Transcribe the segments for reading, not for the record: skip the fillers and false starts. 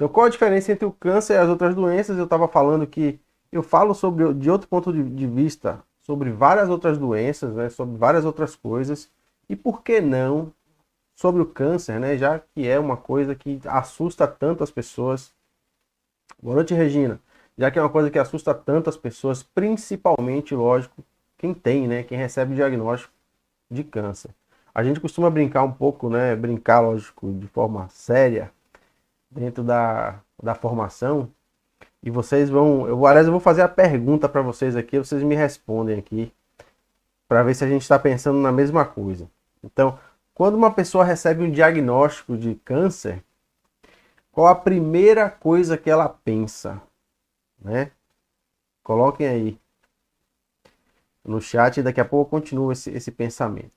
Então, qual a diferença entre o câncer e as outras doenças? Eu estava falando que eu falo sobre, de outro ponto de vista, sobre várias outras doenças, né, sobre várias outras coisas, e por que não sobre o câncer, né, já que é uma coisa que assusta tanto as pessoas. Boa noite, Regina. Já que é uma coisa que assusta tanto as pessoas, principalmente, lógico, quem tem, né, quem recebe o diagnóstico de câncer. A gente costuma brincar um pouco, né, brincar, lógico, de forma séria, dentro da formação, e vocês vão, aliás, eu vou fazer a pergunta para vocês aqui, vocês me respondem aqui, para ver se a gente está pensando na mesma coisa. Então, quando uma pessoa recebe um diagnóstico de câncer, qual a primeira coisa que ela pensa, né? Coloquem aí no chat e daqui a pouco eu continuo esse pensamento.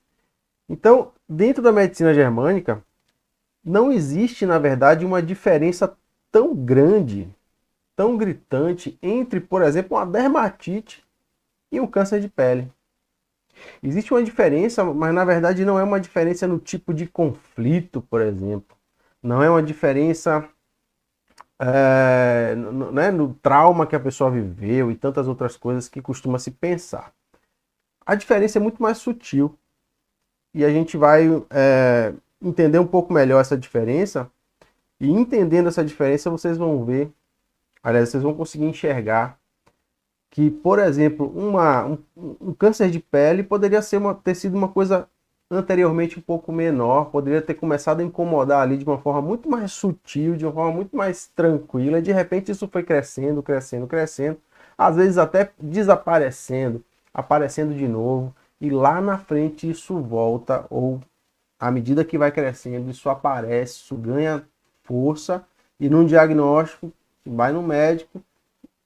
Então, dentro da medicina germânica, não existe, na verdade, uma diferença tão grande, tão gritante entre, por exemplo, uma dermatite e um câncer de pele. Existe uma diferença, mas na verdade não é uma diferença no tipo de conflito, por exemplo. Não é uma diferença né, no trauma que a pessoa viveu e tantas outras coisas que costuma se pensar. A diferença é muito mais sutil e a gente vai entender um pouco melhor essa diferença. E entendendo essa diferença, vocês vão ver, aliás, vocês vão conseguir enxergar que, por exemplo, um câncer de pele poderia ter sido uma coisa anteriormente um pouco menor, poderia ter começado a incomodar ali de uma forma muito mais sutil, de uma forma muito mais tranquila, e de repente isso foi crescendo, crescendo, crescendo, às vezes até desaparecendo, aparecendo de novo, e lá na frente isso volta, ou à medida que vai crescendo, isso aparece, isso ganha força, e num diagnóstico, vai no médico,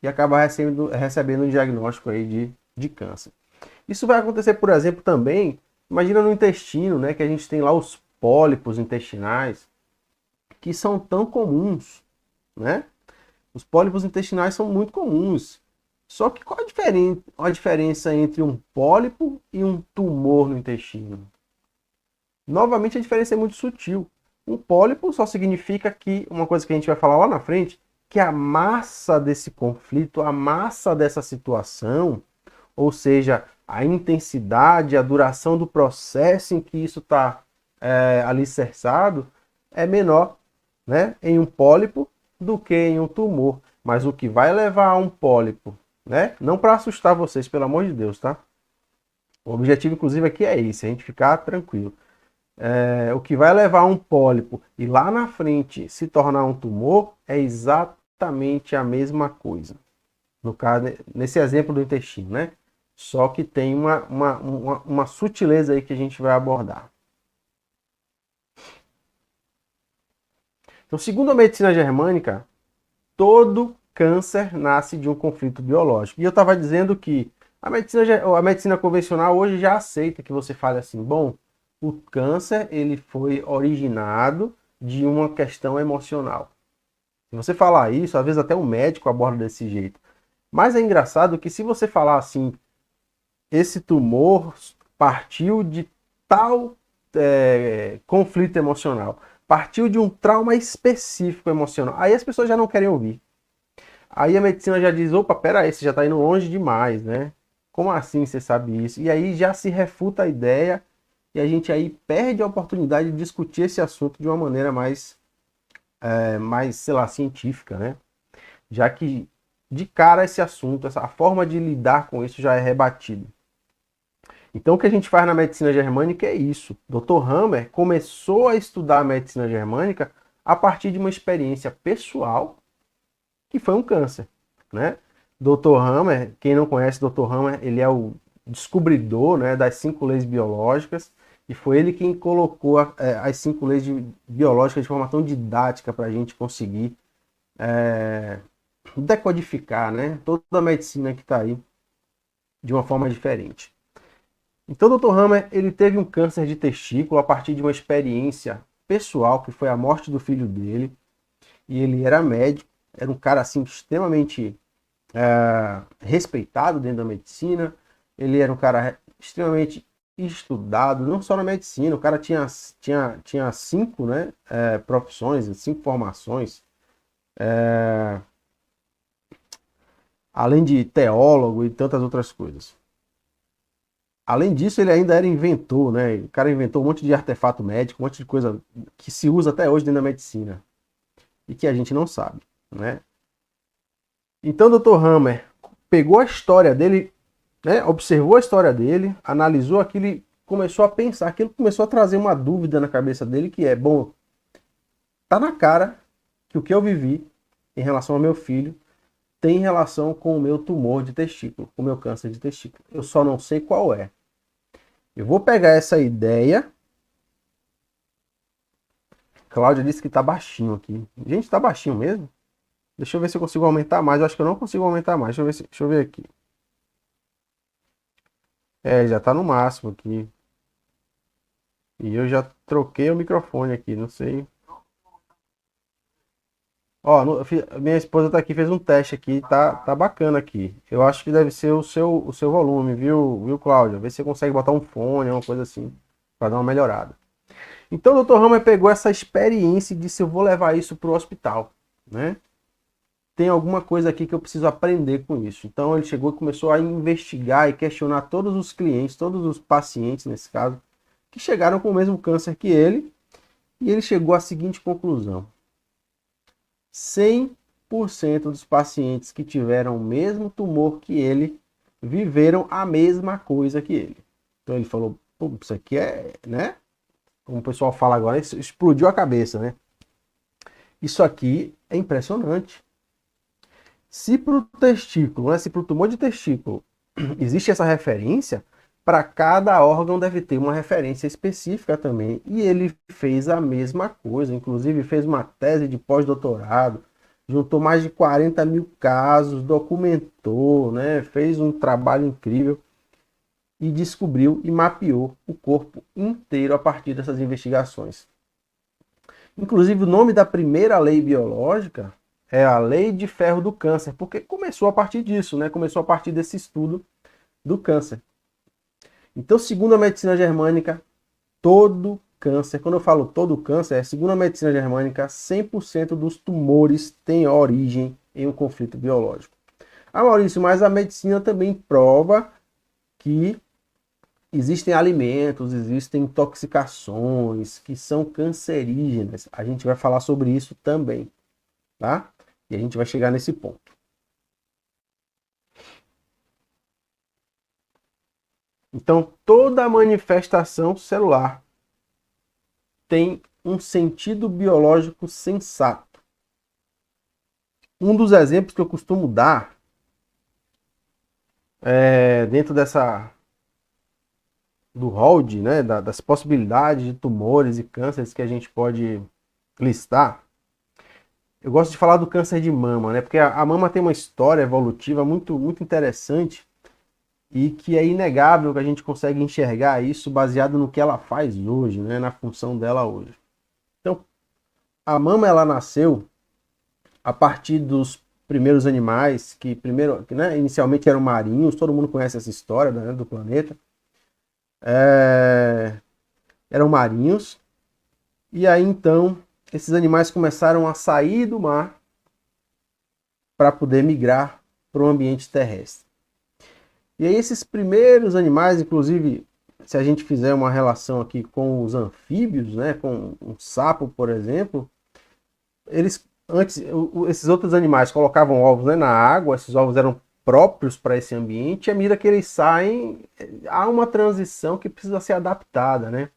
e acaba recebendo um diagnóstico aí de câncer. Isso vai acontecer, por exemplo, também, imagina no intestino, né, que a gente tem lá os pólipos intestinais, que são tão comuns, né? Os pólipos intestinais são muito comuns. Só que qual a diferença entre um pólipo e um tumor no intestino? Novamente, a diferença é muito sutil. Um pólipo só significa que, uma coisa que a gente vai falar lá na frente, que a massa desse conflito, a massa dessa situação, ou seja, a intensidade, a duração do processo em que isso está alicerçado, é menor, né, em um pólipo do que em um tumor. Mas o que vai levar a um pólipo, né, não para assustar vocês, pelo amor de Deus, tá? O objetivo, inclusive, aqui é esse, a gente ficar tranquilo. O que vai levar a um pólipo e lá na frente se tornar um tumor é exatamente a mesma coisa. No caso, nesse exemplo do intestino, né? Só que tem uma sutileza aí que a gente vai abordar. Então, segundo a medicina germânica, todo câncer nasce de um conflito biológico. E eu estava dizendo que a medicina convencional hoje já aceita que você fale assim, bom, o câncer ele foi originado de uma questão emocional. Se você falar isso, às vezes até o médico aborda desse jeito. Mas é engraçado que se você falar assim, esse tumor partiu de tal conflito emocional, partiu de um trauma específico emocional, aí as pessoas já não querem ouvir. Aí a medicina já diz, opa, pera aí, você já está indo longe demais, né? Como assim você sabe isso? E aí já se refuta a ideia e a gente aí perde a oportunidade de discutir esse assunto de uma maneira mais, sei lá, científica, né? Já que de cara esse assunto, a forma de lidar com isso já é rebatido. Então o que a gente faz na medicina germânica é isso. Dr. Hammer começou a estudar a medicina germânica a partir de uma experiência pessoal que foi um câncer, né? Dr. Hammer, quem não conhece Dr. Hammer, ele é o descobridor, né, das 5 leis biológicas e foi ele quem colocou as 5 leis biológicas de forma tão didática para a gente conseguir decodificar, né, toda a medicina que está aí de uma forma diferente. Então, o Dr. Hammer ele teve um câncer de testículo a partir de uma experiência pessoal que foi a morte do filho dele e ele era médico, era um cara assim extremamente respeitado dentro da medicina, ele era um cara extremamente estudado, não só na medicina, o cara tinha 5 né, profissões, 5 formações, além de teólogo e tantas outras coisas. Além disso, ele ainda era inventor, né? O cara inventou um monte de artefato médico, um monte de coisa que se usa até hoje dentro da medicina e que a gente não sabe, né? Então, o Dr. Hammer pegou a história dele, né? Observou a história dele, analisou aquilo e começou a pensar, aquilo começou a trazer uma dúvida na cabeça dele que é, bom, tá na cara que o que eu vivi em relação ao meu filho tem relação com o meu tumor de testículo, com o meu câncer de testículo. Eu só não sei qual é. Eu vou pegar essa ideia. Cláudia disse que tá baixinho aqui. Gente, tá baixinho mesmo? Deixa eu ver se eu consigo aumentar mais. Eu acho que eu não consigo aumentar mais. Deixa eu ver aqui. É, já tá no máximo aqui. E eu já troquei o microfone aqui, não sei. Ó, minha esposa tá aqui, fez um teste aqui, tá bacana aqui. Eu acho que deve ser o seu volume, viu, Cláudia? Vê se você consegue botar um fone, uma coisa assim, para dar uma melhorada. Então o Dr. Hammer pegou essa experiência e disse, eu vou levar isso pro hospital, né? Tem alguma coisa aqui que eu preciso aprender com isso. Então ele chegou e começou a investigar e questionar todos os clientes, todos os pacientes, nesse caso, que chegaram com o mesmo câncer que ele, e ele chegou à seguinte conclusão: 100% dos pacientes que tiveram o mesmo tumor que ele viveram a mesma coisa que ele. Então ele falou, pô, isso aqui é, né? Como o pessoal fala agora, isso explodiu a cabeça, né? Isso aqui é impressionante. Se para o testículo, né, se para o tumor de testículo existe essa referência, para cada órgão deve ter uma referência específica também. E ele fez a mesma coisa, inclusive fez uma tese de pós-doutorado, juntou mais de 40 mil casos, documentou, né, fez um trabalho incrível e descobriu e mapeou o corpo inteiro a partir dessas investigações. Inclusive, o nome da primeira lei biológica é a Lei de Ferro do Câncer, porque começou a partir disso, né? Começou a partir desse estudo do câncer. Então, segundo a medicina germânica, todo câncer, quando eu falo todo câncer, segundo a medicina germânica, 100% dos tumores têm origem em um conflito biológico. Ah, Maurício, mas a medicina também prova que existem alimentos, existem intoxicações que são cancerígenas. A gente vai falar sobre isso também, tá? E a gente vai chegar nesse ponto. Então, toda manifestação celular tem um sentido biológico sensato. Um dos exemplos que eu costumo dar dentro do hold, né, das possibilidades de tumores e cânceres que a gente pode listar. Eu gosto de falar do câncer de mama, né, porque a mama tem uma história evolutiva muito, muito interessante e que é inegável que a gente consegue enxergar isso baseado no que ela faz hoje, né, na função dela hoje. Então, a mama ela nasceu a partir dos primeiros animais que né, inicialmente eram marinhos, todo mundo conhece essa história, né, do planeta. Eram marinhos e aí então esses animais começaram a sair do mar para poder migrar para o ambiente terrestre. E aí esses primeiros animais, inclusive, se a gente fizer uma relação aqui com os anfíbios, né, com um sapo, por exemplo, eles antes esses outros animais colocavam ovos, né, na água, esses ovos eram próprios para esse ambiente, e à medida que eles saem, há uma transição que precisa ser adaptada, né?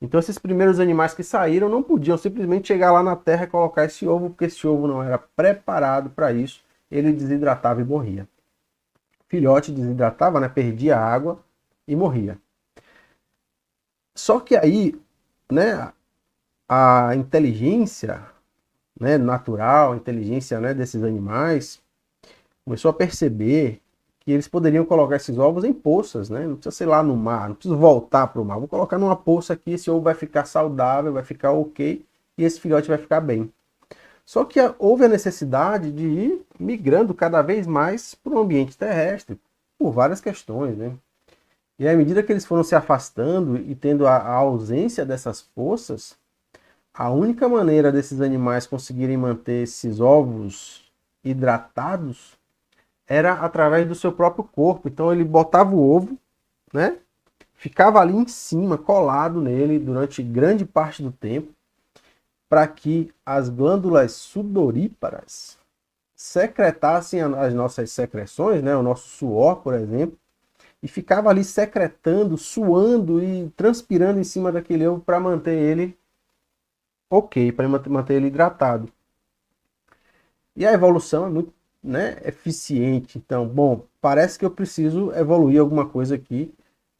Então esses primeiros animais que saíram não podiam simplesmente chegar lá na Terra e colocar esse ovo, porque esse ovo não era preparado para isso, ele desidratava e morria. O filhote desidratava, né, perdia água e morria. Só que aí, né, a inteligência, né, natural, a inteligência, né, desses animais começou a perceber que eles poderiam colocar esses ovos em poças, né? Não precisa ser lá no mar, não precisa voltar para o mar. Vou colocar numa poça aqui, esse ovo vai ficar saudável, vai ficar ok e esse filhote vai ficar bem. Só que houve a necessidade de ir migrando cada vez mais para o ambiente terrestre, por várias questões, né? E à medida que eles foram se afastando e tendo a ausência dessas poças, a única maneira desses animais conseguirem manter esses ovos hidratados era através do seu próprio corpo. Então ele botava o ovo, né? Ficava ali em cima, colado nele durante grande parte do tempo, para que as glândulas sudoríparas secretassem as nossas secreções, né? O nosso suor, por exemplo, e ficava ali secretando, suando e transpirando em cima daquele ovo para manter ele ok, para manter ele hidratado. E a evolução é muito, né, eficiente. Então, bom, parece que eu preciso evoluir alguma coisa aqui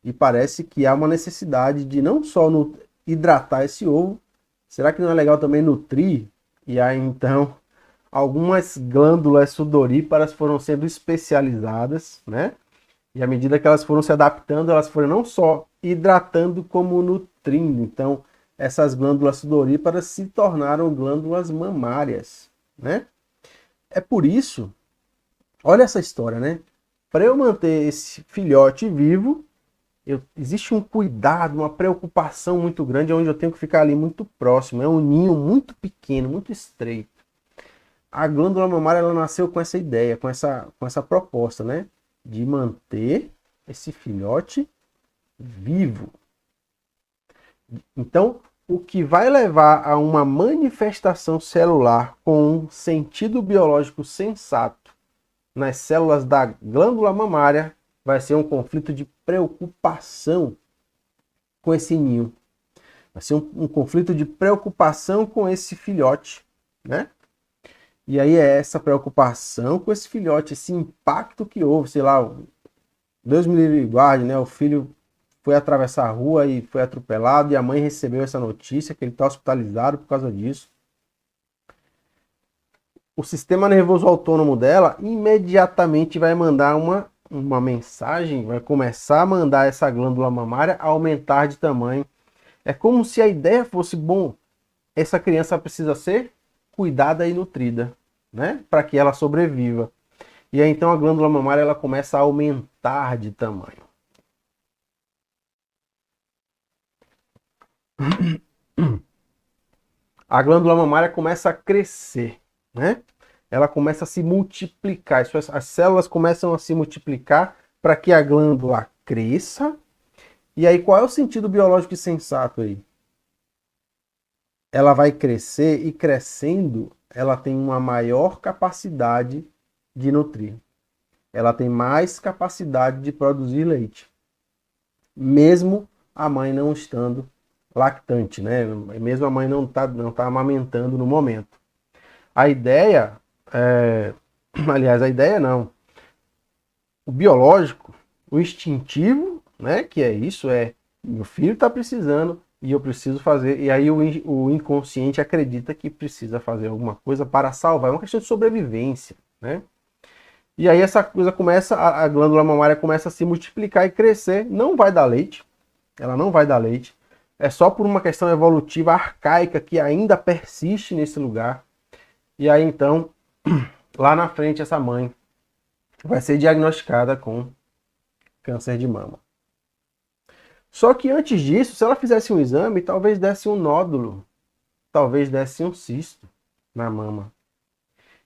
e parece que há uma necessidade de não só hidratar esse ovo, será que não é legal também nutrir? E aí então algumas glândulas sudoríparas foram sendo especializadas, né? E à medida que elas foram se adaptando, elas foram não só hidratando como nutrindo. Então, essas glândulas sudoríparas se tornaram glândulas mamárias, né? É por isso, olha essa história, né? Para eu manter esse filhote vivo, existe um cuidado, uma preocupação muito grande, onde eu tenho que ficar ali muito próximo. É um ninho muito pequeno, muito estreito. A glândula mamária ela nasceu com essa ideia, com essa proposta, né? De manter esse filhote vivo. Então, o que vai levar a uma manifestação celular com um sentido biológico sensato nas células da glândula mamária vai ser um conflito de preocupação com esse ninho. Vai ser um conflito de preocupação com esse filhote, né? E aí é essa preocupação com esse filhote, esse impacto que houve, sei lá, Deus me livre e guarde, né? O filho foi atravessar a rua e foi atropelado e a mãe recebeu essa notícia que ele está hospitalizado por causa disso. O sistema nervoso autônomo dela imediatamente vai mandar uma mensagem, vai começar a mandar essa glândula mamária aumentar de tamanho. É como se a ideia fosse, bom, essa criança precisa ser cuidada e nutrida, né? Para que ela sobreviva. E aí então a glândula mamária ela começa a aumentar de tamanho. A glândula mamária começa a crescer, né? Ela começa a se multiplicar, as células começam a se multiplicar para que a glândula cresça. E aí qual é o sentido biológico e sensato aí? Ela vai crescer e crescendo, ela tem uma maior capacidade de nutrir. Ela tem mais capacidade de produzir leite. Mesmo a mãe não estando lactante, né? Mesmo a mãe não tá amamentando no momento. A ideia, aliás, a ideia não. O biológico, o instintivo, né? Que é isso, meu filho está precisando e eu preciso fazer. E aí o inconsciente acredita que precisa fazer alguma coisa para salvar. É uma questão de sobrevivência, né? E aí essa coisa começa, a glândula mamária começa a se multiplicar e crescer. Não vai dar leite, ela não vai dar leite. É só por uma questão evolutiva arcaica que ainda persiste nesse lugar. E aí então, lá na frente, essa mãe vai ser diagnosticada com câncer de mama. Só que antes disso, se ela fizesse um exame, talvez desse um nódulo, talvez desse um cisto na mama.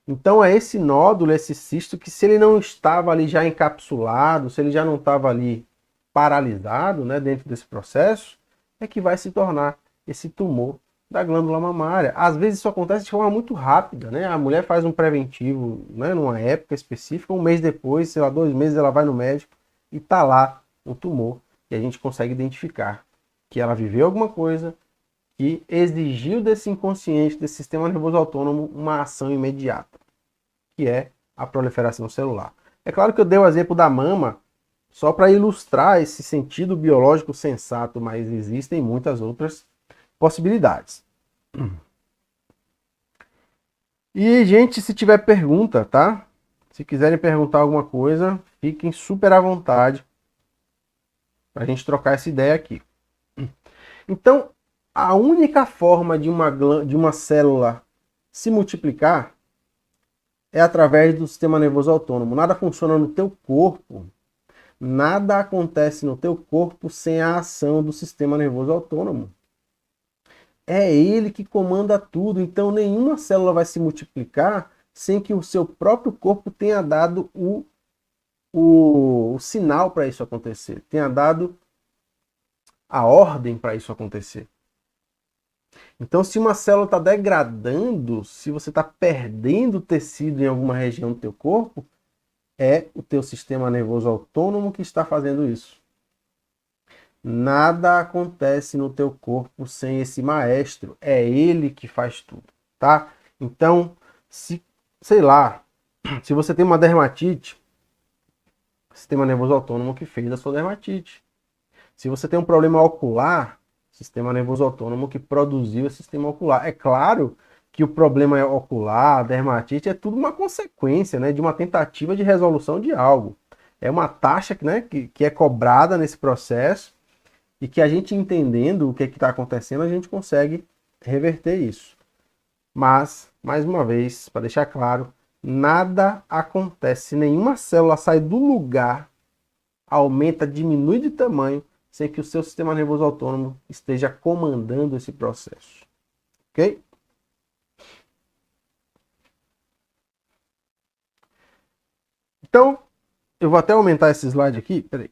Então é esse nódulo, esse cisto, que se ele não estava ali já encapsulado, se ele já não estava ali paralisado, né, dentro desse processo, é que vai se tornar esse tumor da glândula mamária. Às vezes isso acontece de forma muito rápida, né? A mulher faz um preventivo, né, numa época específica, um mês depois, sei lá, 2 meses, ela vai no médico e tá lá o tumor. E a gente consegue identificar que ela viveu alguma coisa que exigiu desse inconsciente, desse sistema nervoso autônomo, uma ação imediata, que é a proliferação celular. É claro que eu dei o exemplo da mama só para ilustrar esse sentido biológico sensato, mas existem muitas outras possibilidades. E, gente, se tiver pergunta, tá? Se quiserem perguntar alguma coisa, fiquem super à vontade para a gente trocar essa ideia aqui. Então, a única forma de uma célula se multiplicar é através do sistema nervoso autônomo. Nada funciona no teu corpo, nada acontece no teu corpo sem a ação do sistema nervoso autônomo. É ele que comanda tudo. Então nenhuma célula vai se multiplicar sem que o seu próprio corpo tenha dado o sinal para isso acontecer, tenha dado a ordem para isso acontecer. Então, se uma célula está degradando, se você está perdendo tecido em alguma região do teu corpo, é o teu sistema nervoso autônomo que está fazendo isso. Nada acontece no teu corpo sem esse maestro. É ele que faz tudo, tá? Então, sei lá, se você tem uma dermatite, sistema nervoso autônomo que fez a sua dermatite. Se você tem um problema ocular, sistema nervoso autônomo que produziu esse sistema ocular. É claro que o problema ocular, a dermatite, é tudo uma consequência, né, de uma tentativa de resolução de algo. É uma taxa, né, que é cobrada nesse processo e que a gente entendendo o que está acontecendo, a gente consegue reverter isso. Mas, mais uma vez, para deixar claro, nada acontece, nenhuma célula sai do lugar, aumenta, diminui de tamanho, sem que o seu sistema nervoso autônomo esteja comandando esse processo. Ok? Então, eu vou até aumentar esse slide aqui. Peraí.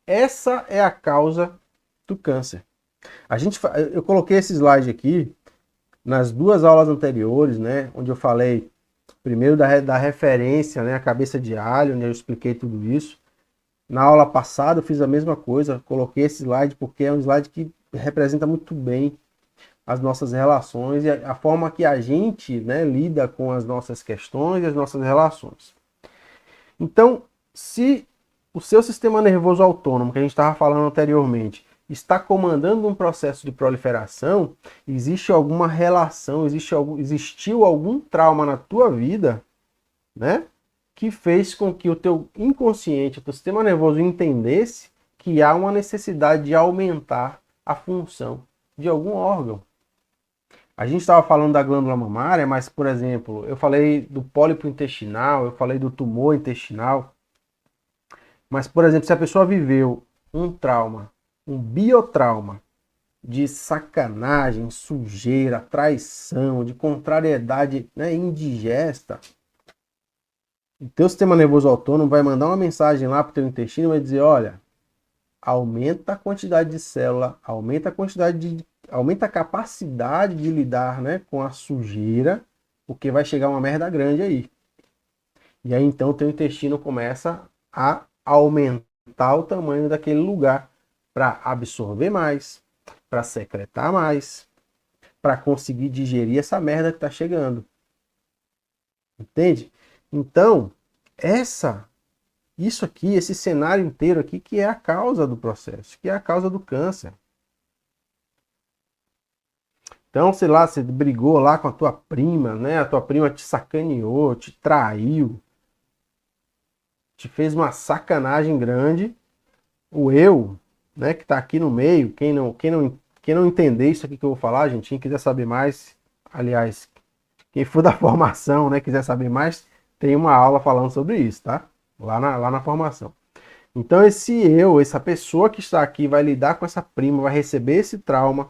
Essa é a causa do câncer. Eu coloquei esse slide aqui nas duas aulas anteriores, né, onde eu falei primeiro da referência, né, a cabeça de alho, onde eu expliquei tudo isso. Na aula passada eu fiz a mesma coisa, coloquei esse slide porque é um slide que representa muito bem as nossas relações e a forma que a gente, né, lida com as nossas questões e as nossas relações. Então, se o seu sistema nervoso autônomo, que a gente estava falando anteriormente, está comandando um processo de proliferação, existe alguma relação, existiu algum trauma na tua vida, né, que fez com que o teu inconsciente, o teu sistema nervoso entendesse que há uma necessidade de aumentar a função de algum órgão. A gente estava falando da glândula mamária, mas, por exemplo, eu falei do pólipo intestinal, eu falei do tumor intestinal, mas, por exemplo, se a pessoa viveu um trauma, um biotrauma, de sacanagem, sujeira, traição, de contrariedade, né, indigesta, o teu sistema nervoso autônomo vai mandar uma mensagem lá para o teu intestino e vai dizer, olha, aumenta a quantidade de célula, aumenta a capacidade de lidar, né, com a sujeira, porque vai chegar uma merda grande aí. E aí então o teu intestino começa a aumentar o tamanho daquele lugar para absorver mais, para secretar mais, para conseguir digerir essa merda que está chegando. Entende? Então, isso aqui, esse cenário inteiro aqui, que é a causa do processo, que é a causa do câncer. Então, sei lá, você brigou lá com a tua prima, né? A tua prima te sacaneou, te traiu, te fez uma sacanagem grande. O eu, né, que tá aqui no meio, quem não entender isso aqui que eu vou falar, gente, quem quiser saber mais, aliás, quem for da formação, né, quiser saber mais, tem uma aula falando sobre isso, tá? Lá na formação. Então essa pessoa que está aqui vai lidar com essa prima, vai receber esse trauma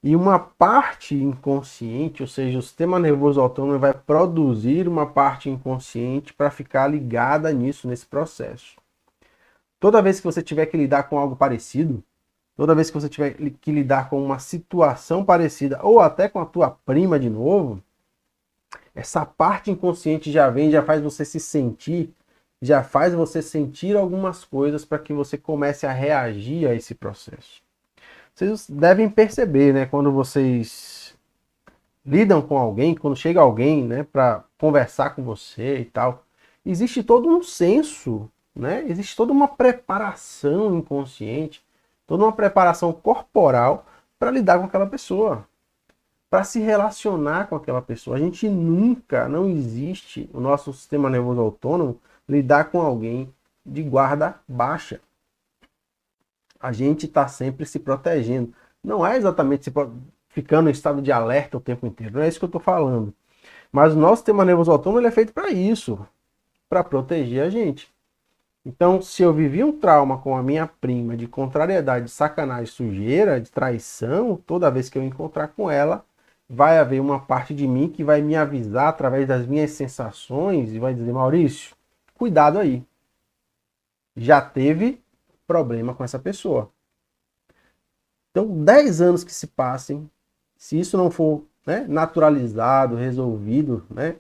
e uma parte inconsciente, ou seja, o sistema nervoso autônomo vai produzir uma parte inconsciente para ficar ligada nisso, nesse processo. Toda vez que você tiver que lidar com algo parecido, toda vez que você tiver que lidar com uma situação parecida, ou até com a tua prima de novo, essa parte inconsciente já vem, já faz você se sentir, já faz você sentir algumas coisas para que você comece a reagir a esse processo. Vocês devem perceber, né, quando vocês lidam com alguém, quando chega alguém, né, para conversar com você e tal, existe todo um senso, né, existe toda uma preparação inconsciente, toda uma preparação corporal para lidar com aquela pessoa, para se relacionar com aquela pessoa. A gente nunca, não existe o nosso sistema nervoso autônomo lidar com alguém de guarda baixa. A gente está sempre se protegendo. Não é exatamente ficando em estado de alerta o tempo inteiro, não é isso que eu estou falando. Mas o nosso sistema nervoso autônomo ele é feito para isso, para proteger a gente. Então, se eu vivi um trauma com a minha prima de contrariedade, de sacanagem, sujeira, de traição, toda vez que eu encontrar com ela, vai haver uma parte de mim que vai me avisar através das minhas sensações e vai dizer: Maurício, cuidado aí. Já teve problema com essa pessoa. Então, 10 anos que se passem, se isso não for, né, naturalizado, resolvido, né,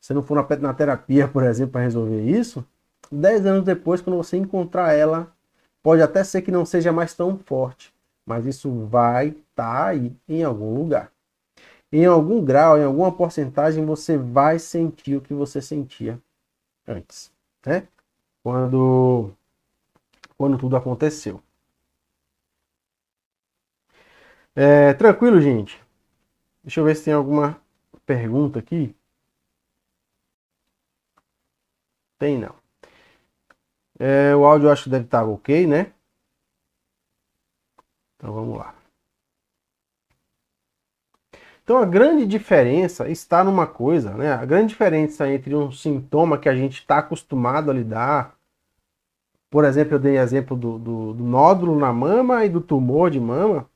se não for na terapia, por exemplo, para resolver isso, 10 anos depois, quando você encontrar ela, pode até ser que não seja mais tão forte, mas isso vai estar aí em algum lugar. Em algum grau, em alguma porcentagem, você vai sentir o que você sentia antes, né? Quando tudo aconteceu. Tranquilo, gente? Deixa eu ver se tem alguma pergunta aqui. Tem não. O áudio eu acho que deve estar ok, né? Então vamos lá. Então a grande diferença está numa coisa, né? A grande diferença entre um sintoma que a gente está acostumado a lidar, por exemplo, eu dei exemplo do nódulo na mama e do tumor de mama,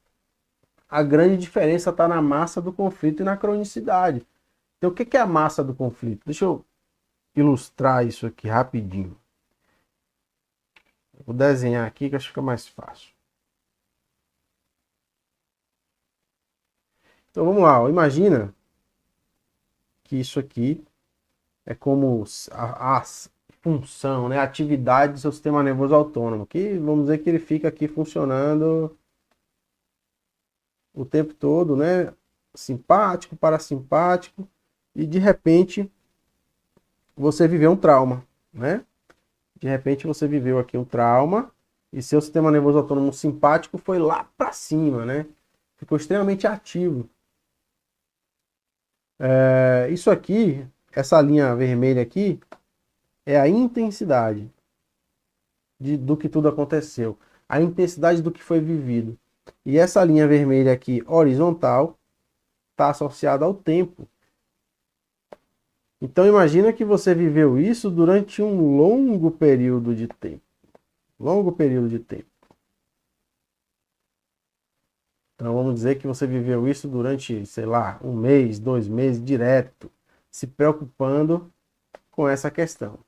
a grande diferença está na massa do conflito e na cronicidade. Então o que é a massa do conflito? Deixa eu ilustrar isso aqui rapidinho. Vou desenhar aqui que acho que fica mais fácil. Então vamos lá, imagina que isso aqui é como a função, né, a atividade do seu sistema nervoso autônomo, que vamos dizer que ele fica aqui funcionando o tempo todo, né, simpático, parasimpático, e de repente você viveu um trauma, né? De repente você viveu aqui um trauma e seu sistema nervoso autônomo simpático foi lá para cima, né? Ficou extremamente ativo. Isso aqui, essa linha vermelha aqui, é a intensidade do que tudo aconteceu, a intensidade do que foi vivido. E essa linha vermelha aqui, horizontal, está associada ao tempo. Então imagina que você viveu isso durante um longo período de tempo. Longo período de tempo. Então vamos dizer que você viveu isso durante, sei lá, 1 mês, 2 meses, direto, se preocupando com essa questão.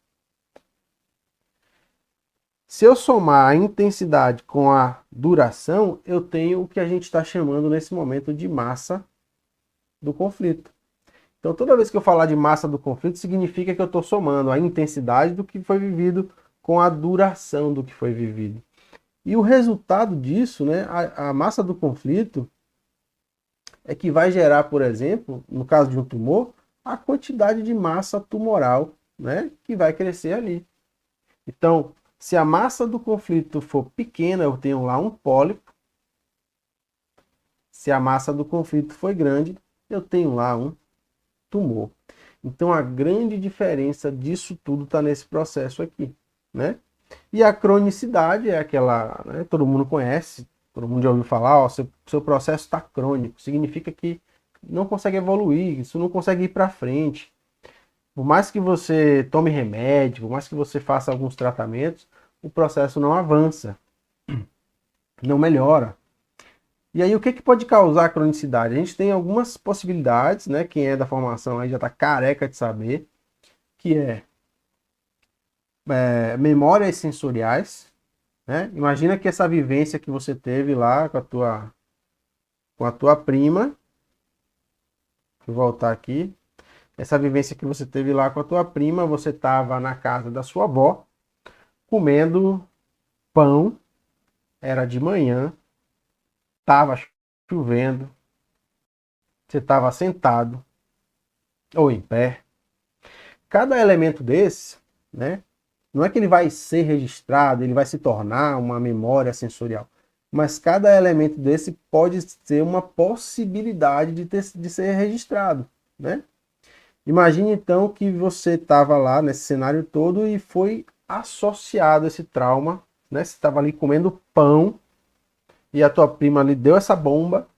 Se eu somar a intensidade com a duração, eu tenho o que a gente está chamando nesse momento de massa do conflito. Então, toda vez que eu falar de massa do conflito, significa que eu estou somando a intensidade do que foi vivido com a duração do que foi vivido. E o resultado disso, né, a massa do conflito, é que vai gerar, por exemplo, no caso de um tumor, a quantidade de massa tumoral, né, que vai crescer ali. Então, se a massa do conflito for pequena, eu tenho lá um pólipo. Se a massa do conflito for grande, eu tenho lá um tumor. Então a grande diferença disso tudo está nesse processo aqui, né? E a cronicidade é aquela, né, todo mundo conhece, todo mundo já ouviu falar, ó, seu processo está crônico, significa que não consegue evoluir, isso não consegue ir para frente. Por mais que você tome remédio, por mais que você faça alguns tratamentos, o processo não avança, não melhora. E aí, o que pode causar a cronicidade? A gente tem algumas possibilidades, né? Quem é da formação aí já está careca de saber, que memórias sensoriais, né? Imagina que essa vivência que você teve lá com a tua prima, vou voltar aqui, essa vivência que você teve lá com a tua prima, você estava na casa da sua avó, comendo pão, era de manhã, estava chovendo, você estava sentado ou em pé. Cada elemento desse, né, não é que ele vai ser registrado, ele vai se tornar uma memória sensorial, mas cada elemento desse pode ser uma possibilidade de ser registrado, né? Imagine então que você estava lá nesse cenário todo e foi associado a esse trauma, né? Você estava ali comendo pão e a tua prima lhe deu essa bomba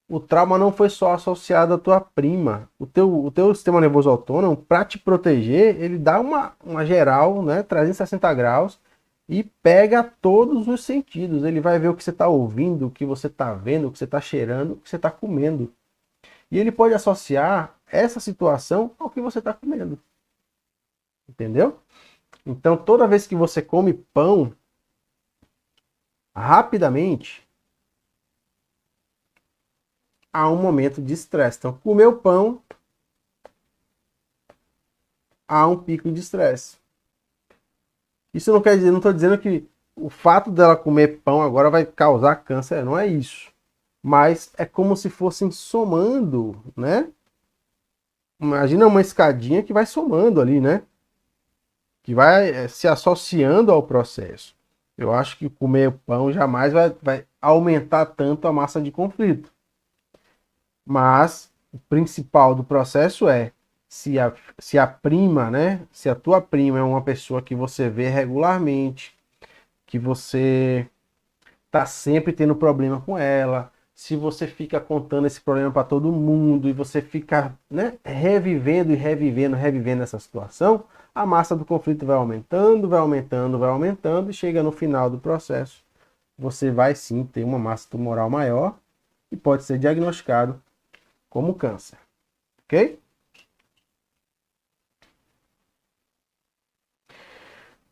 o trauma não foi só associado à tua prima. O teu sistema nervoso autônomo, para te proteger, ele dá uma geral, né, 360 graus, e pega todos os sentidos. Ele vai ver o que você está ouvindo, o que você está vendo, o que você está cheirando, o que você está comendo. E ele pode associar essa situação ao que você está comendo. Entendeu? Então, toda vez que você come pão, rapidamente, há um momento de estresse. Então, comeu pão, há um pico de estresse. Isso não quer dizer, não estou dizendo que o fato dela comer pão agora vai causar câncer, não é isso. Mas é como se fossem somando, né? Imagina uma escadinha que vai somando ali, né? Que vai se associando ao processo. Eu acho que comer pão jamais vai aumentar tanto a massa de conflito. Mas o principal do processo é se a prima, né? Se a tua prima é uma pessoa que você vê regularmente, que você tá sempre tendo problema com ela, se você fica contando esse problema para todo mundo e você fica, né, revivendo e revivendo essa situação, a massa do conflito vai aumentando, vai aumentando, vai aumentando e chega no final do processo, você vai sim ter uma massa tumoral maior e pode ser diagnosticado como câncer, ok?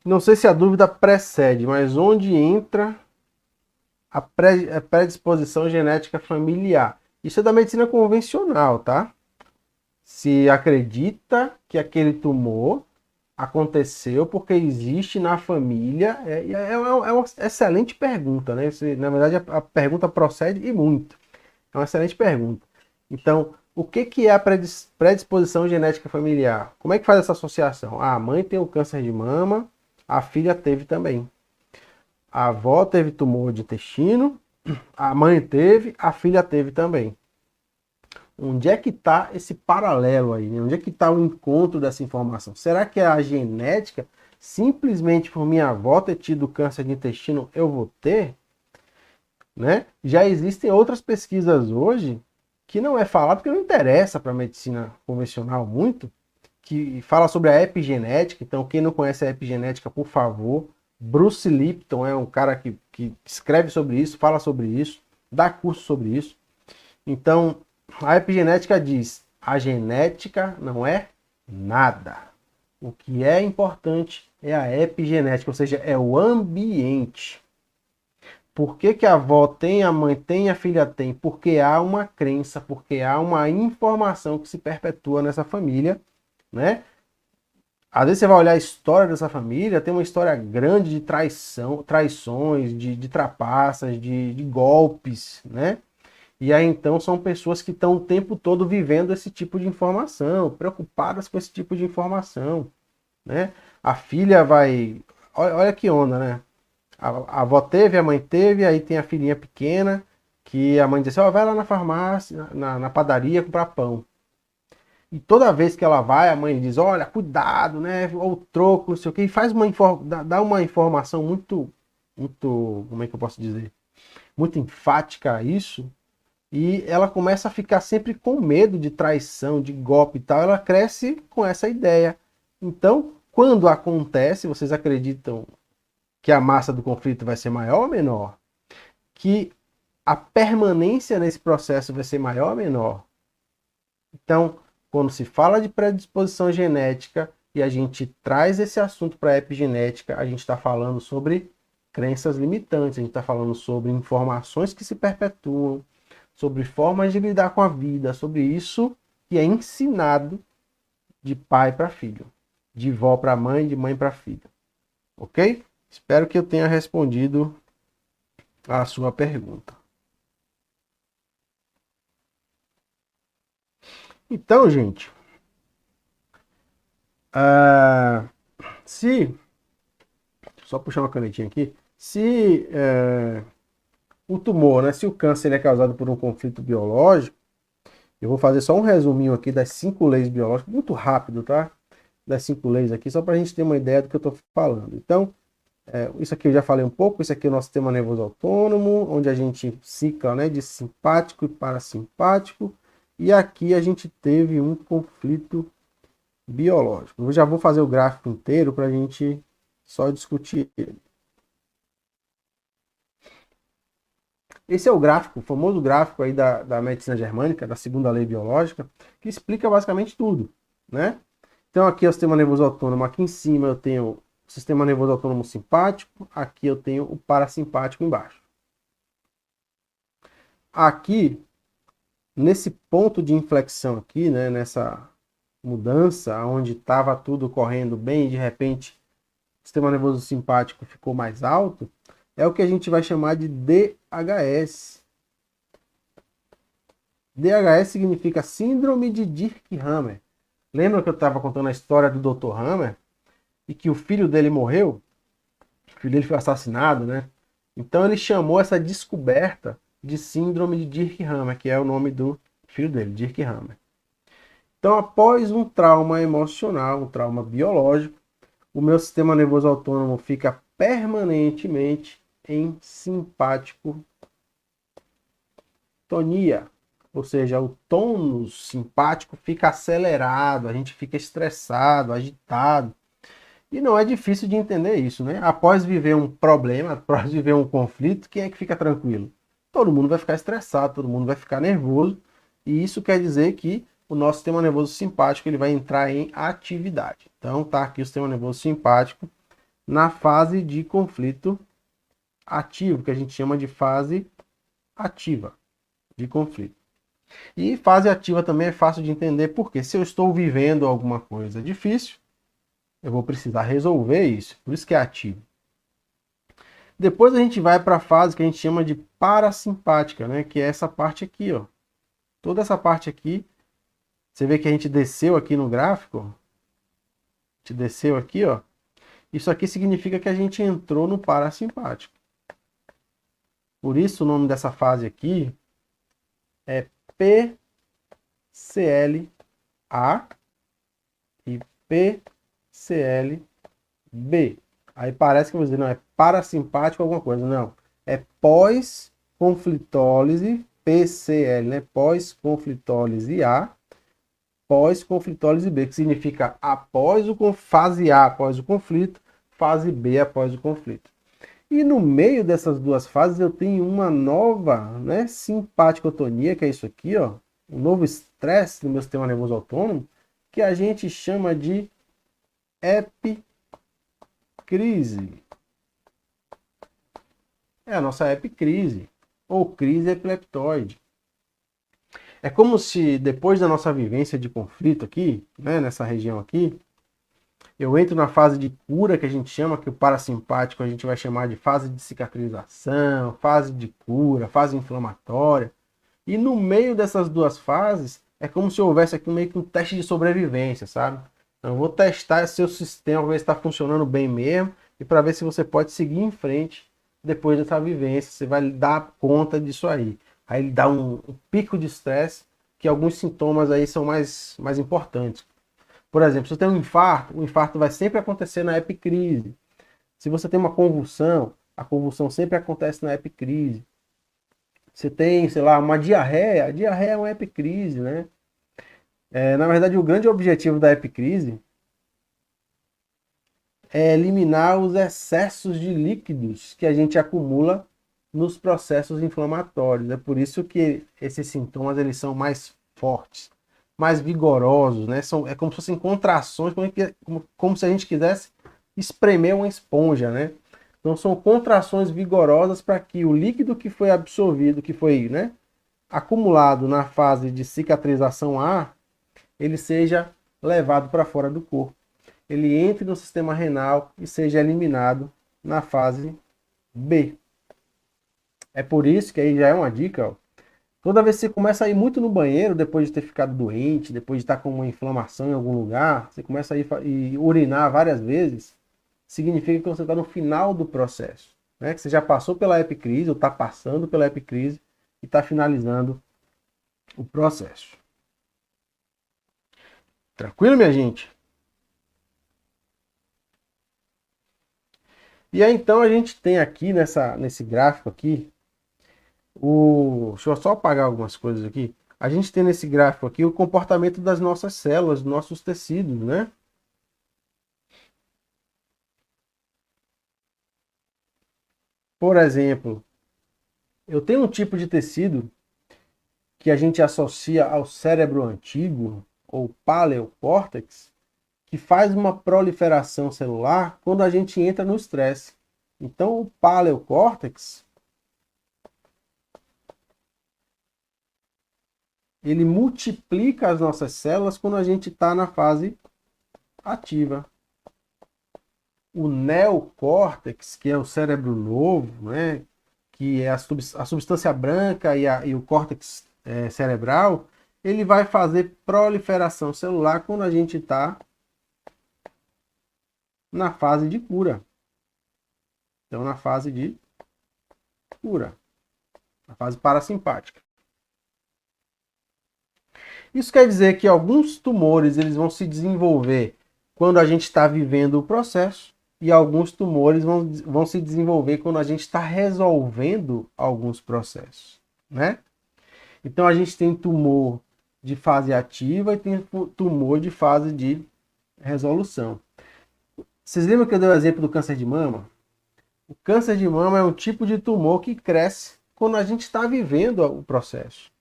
Não sei se a dúvida precede, mas onde entra a predisposição genética familiar? Isso é da medicina convencional, tá? Se acredita que aquele tumor aconteceu porque existe na família, é uma excelente pergunta, né? Na verdade, a pergunta procede e muito. É uma excelente pergunta. Então, o que é a predisposição genética familiar? Como é que faz essa associação? Ah, a mãe tem o câncer de mama, a filha teve também. A avó teve tumor de intestino, a mãe teve, a filha teve também. Onde é que está esse paralelo aí? Né? Onde é que está o encontro dessa informação? Será que é a genética, simplesmente por minha avó ter tido câncer de intestino, eu vou ter? Né? Já existem outras pesquisas hoje que não é falado porque não interessa para a medicina convencional muito, que fala sobre a epigenética. Então, quem não conhece a epigenética, por favor, Bruce Lipton é um cara que escreve sobre isso, fala sobre isso, dá curso sobre isso. Então, a epigenética diz: a genética não é nada. O que é importante é a epigenética, ou seja, é o ambiente. Por que a avó tem, a mãe tem, a filha tem? Porque há uma crença, porque há uma informação que se perpetua nessa família, né? Às vezes você vai olhar a história dessa família, tem uma história grande de traições, de trapaças, de golpes, né? E aí então são pessoas que estão o tempo todo vivendo esse tipo de informação, preocupadas com esse tipo de informação, né? A filha vai... Olha que onda, né? A avó teve, a mãe teve, aí tem a filhinha pequena, que a mãe diz assim, ó, vai lá na farmácia, na padaria comprar pão. E toda vez que ela vai, a mãe diz, olha, cuidado, né? Ou troco, não sei o quê, e faz dá uma informação muito, como é que eu posso dizer? Muito enfática a isso, e ela começa a ficar sempre com medo de traição, de golpe e tal, ela cresce com essa ideia. Então, quando acontece, vocês acreditam que a massa do conflito vai ser maior ou menor? Que a permanência nesse processo vai ser maior ou menor? Então, quando se fala de predisposição genética e a gente traz esse assunto para a epigenética, a gente está falando sobre crenças limitantes, a gente está falando sobre informações que se perpetuam, sobre formas de lidar com a vida, sobre isso que é ensinado de pai para filho, de vó para mãe, de mãe para filho. Ok? Espero que eu tenha respondido a sua pergunta. Então, gente, se só puxar uma canetinha aqui, se o tumor, né, se o câncer ele é causado por um conflito biológico, eu vou fazer só um resuminho aqui das 5 leis biológicas, muito rápido, tá? Das 5 leis aqui, só para a gente ter uma ideia do que eu estou falando. Então, Isso aqui eu já falei um pouco, isso aqui é o nosso sistema nervoso autônomo, onde a gente cicla, né, de simpático e parasimpático, e aqui a gente teve um conflito biológico. Eu já vou fazer o gráfico inteiro para a gente só discutir ele. Esse é o gráfico, o famoso gráfico aí da medicina germânica, da segunda lei biológica, que explica basicamente tudo, né? Então aqui é o sistema nervoso autônomo, aqui em cima eu tenho o sistema nervoso autônomo simpático, aqui eu tenho o parasimpático embaixo. Aqui, nesse ponto de inflexão aqui, né, nessa mudança, onde estava tudo correndo bem e de repente o sistema nervoso simpático ficou mais alto, é o que a gente vai chamar de DHS. DHS significa Síndrome de Dirk-Hammer. Lembra que eu estava contando a história do Dr. Hammer e que o filho dele morreu? O filho dele foi assassinado, né? Então ele chamou essa descoberta de Síndrome de Dirk-Hammer, que é o nome do filho dele, Dirk-Hammer. Então, após um trauma emocional, um trauma biológico, o meu sistema nervoso autônomo fica permanentemente em simpático tonia, ou seja, o tônus simpático fica acelerado, a gente fica estressado, agitado. E não é difícil de entender isso, né? Após viver um problema, após viver um conflito, quem é que fica tranquilo? Todo mundo vai ficar estressado, todo mundo vai ficar nervoso, e isso quer dizer que o nosso sistema nervoso simpático ele vai entrar em atividade. Então tá aqui o sistema nervoso simpático na fase de conflito ativo, que a gente chama de fase ativa de conflito. E fase ativa também é fácil de entender, porque se eu estou vivendo alguma coisa difícil, eu vou precisar resolver isso, por isso que é ativo. Depois a gente vai para a fase que a gente chama de parasimpática, né? Que é essa parte aqui, ó. Toda essa parte aqui, você vê que a gente desceu aqui no gráfico, ó. A gente desceu aqui, ó. Isso aqui significa que a gente entrou no parasimpático. Por isso o nome dessa fase aqui é PCLA e PCLB. Aí parece que eu vou dizer, não, é parasimpático alguma coisa. Não, é pós-conflitólise, PCL, né? Pós-conflitólise A, pós-conflitólise B, que significa após fase A após o conflito, fase B após o conflito. E no meio dessas duas fases eu tenho uma nova, né, simpaticotonia, que é isso aqui, ó, um novo estresse no meu sistema nervoso autônomo, que a gente chama de epicrise. É a nossa epicrise, ou crise epileptoide. É como se depois da nossa vivência de conflito aqui, né, nessa região aqui, eu entro na fase de cura, que a gente chama, que o parasimpático a gente vai chamar de fase de cicatrização, fase de cura, fase inflamatória. E no meio dessas duas fases, é como se houvesse aqui meio que um teste de sobrevivência, sabe? Então, eu vou testar seu sistema, ver se está funcionando bem mesmo, e para ver se você pode seguir em frente depois dessa vivência, você vai dar conta disso aí. Aí ele dá um pico de estresse, que alguns sintomas aí são mais importantes. Por exemplo, se você tem um infarto, o infarto vai sempre acontecer na epicrise. Se você tem uma convulsão, a convulsão sempre acontece na epicrise. Você tem, sei lá, uma diarreia, a diarreia é uma epicrise, né? Na verdade, o grande objetivo da epicrise é eliminar os excessos de líquidos que a gente acumula nos processos inflamatórios. É por isso que esses sintomas eles são mais fortes, mais vigorosos, né? É como se fossem contrações, como se a gente quisesse espremer uma esponja, né? Então são contrações vigorosas para que o líquido que foi absorvido, que foi, né, acumulado na fase de cicatrização A, ele seja levado para fora do corpo. Ele entre no sistema renal e seja eliminado na fase B. É por isso que aí já é uma dica, ó. Toda vez que você começa a ir muito no banheiro, depois de ter ficado doente, depois de estar com uma inflamação em algum lugar, você começa a ir e urinar várias vezes, significa que você está no final do processo, né? Que você já passou pela epicrise, ou está passando pela epicrise e está finalizando o processo. Tranquilo, minha gente? E aí então a gente tem aqui nesse gráfico aqui, deixa eu só apagar algumas coisas aqui. A gente tem nesse gráfico aqui o comportamento das nossas células, dos nossos tecidos, né? Por exemplo, eu tenho um tipo de tecido que a gente associa ao cérebro antigo, ou paleocórtex, que faz uma proliferação celular quando a gente entra no estresse. Então, o paleocórtex, ele multiplica as nossas células quando a gente está na fase ativa. O neocórtex, que é o cérebro novo, né, que é a substância branca e o córtex cerebral, ele vai fazer proliferação celular quando a gente está na fase de cura. Então, na fase de cura, na fase parasimpática. Isso quer dizer que alguns tumores eles vão se desenvolver quando a gente está vivendo o processo e alguns tumores vão se desenvolver quando a gente está resolvendo alguns processos, né? Então a gente tem tumor de fase ativa e tem tumor de fase de resolução. Vocês lembram que eu dei o exemplo do câncer de mama? O câncer de mama é um tipo de tumor que cresce quando a gente está vivendo o processo.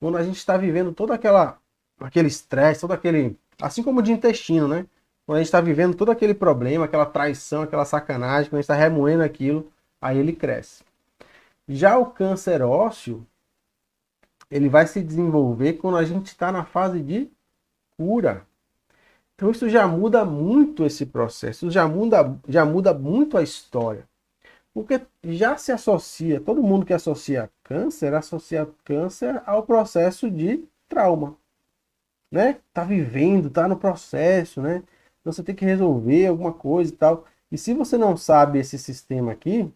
Quando a gente está vivendo todo aquele estresse, todo aquele... Assim como o de intestino, né? Quando a gente está vivendo todo aquele problema, aquela traição, aquela sacanagem, quando a gente está remoendo aquilo, aí ele cresce. Já o câncer ósseo, ele vai se desenvolver quando a gente está na fase de cura. Então isso já muda muito esse processo, já muda muito a história. Porque já se associa, todo mundo que associa câncer ao processo de trauma, né? Tá vivendo, tá no processo, né? Então você tem que resolver alguma coisa e tal. E se você não sabe esse sistema aqui,